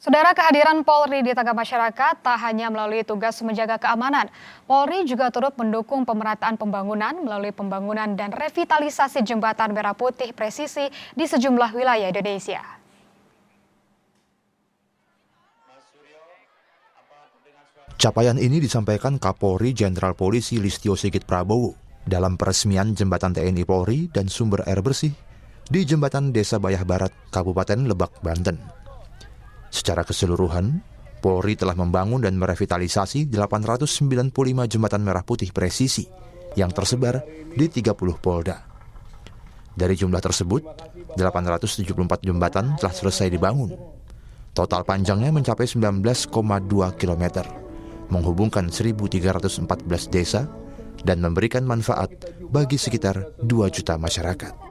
Saudara, kehadiran Polri di tengah masyarakat tak hanya melalui tugas menjaga keamanan. Polri juga turut mendukung pemerataan pembangunan melalui pembangunan dan revitalisasi jembatan merah putih presisi di sejumlah wilayah Indonesia. Capaian ini disampaikan Kapolri Jenderal Polisi Listio Sigit Prabowo dalam peresmian jembatan TNI Polri dan sumber air bersih di Jembatan Desa Bayah Barat, Kabupaten Lebak, Banten. Secara keseluruhan, Polri telah membangun dan merevitalisasi 895 jembatan merah putih presisi yang tersebar di 30 polda. Dari jumlah tersebut, 874 jembatan telah selesai dibangun. Total panjangnya mencapai 19,2 km, menghubungkan 1.314 desa dan memberikan manfaat bagi sekitar 2 juta masyarakat.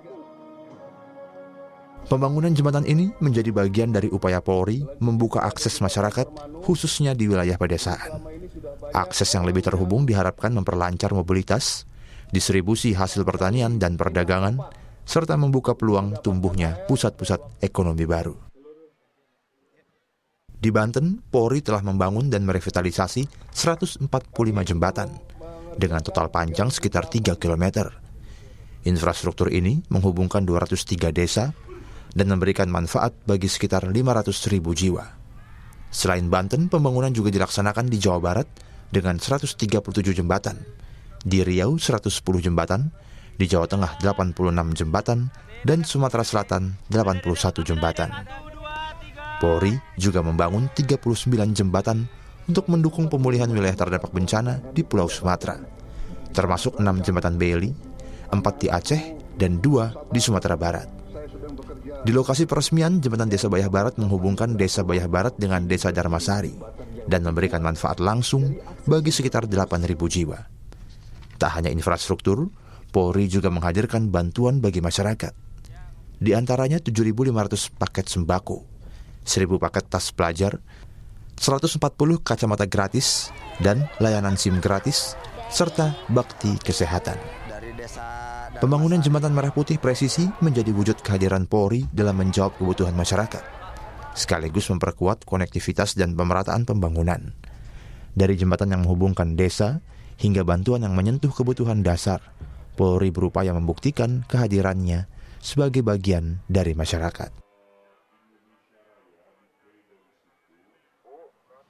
Pembangunan jembatan ini menjadi bagian dari upaya Polri membuka akses masyarakat, khususnya di wilayah pedesaan. Akses yang lebih terhubung diharapkan memperlancar mobilitas, distribusi hasil pertanian dan perdagangan, serta membuka peluang tumbuhnya pusat-pusat ekonomi baru. Di Banten, Polri telah membangun dan merevitalisasi 145 jembatan dengan total panjang sekitar 3 km. Infrastruktur ini menghubungkan 203 desa dan memberikan manfaat bagi sekitar 500.000 jiwa. Selain Banten, pembangunan juga dilaksanakan di Jawa Barat dengan 137 jembatan, di Riau 110 jembatan, di Jawa Tengah 86 jembatan, dan Sumatera Selatan 81 jembatan. Polri juga membangun 39 jembatan untuk mendukung pemulihan wilayah terdampak bencana di Pulau Sumatera, termasuk 6 jembatan Beli, 4 di Aceh, dan 2 di Sumatera Barat. Di lokasi peresmian, Jembatan Desa Bayah Barat menghubungkan Desa Bayah Barat dengan Desa Darmasari dan memberikan manfaat langsung bagi sekitar 8.000 jiwa. Tak hanya infrastruktur, Polri juga menghadirkan bantuan bagi masyarakat. Di antaranya 7.500 paket sembako, 1.000 paket tas pelajar, 140 kacamata gratis, dan layanan SIM gratis, serta bakti kesehatan. Pembangunan Jembatan Merah Putih presisi menjadi wujud kehadiran Polri dalam menjawab kebutuhan masyarakat, sekaligus memperkuat konektivitas dan pemerataan pembangunan. Dari jembatan yang menghubungkan desa hingga bantuan yang menyentuh kebutuhan dasar, Polri berupaya membuktikan kehadirannya sebagai bagian dari masyarakat.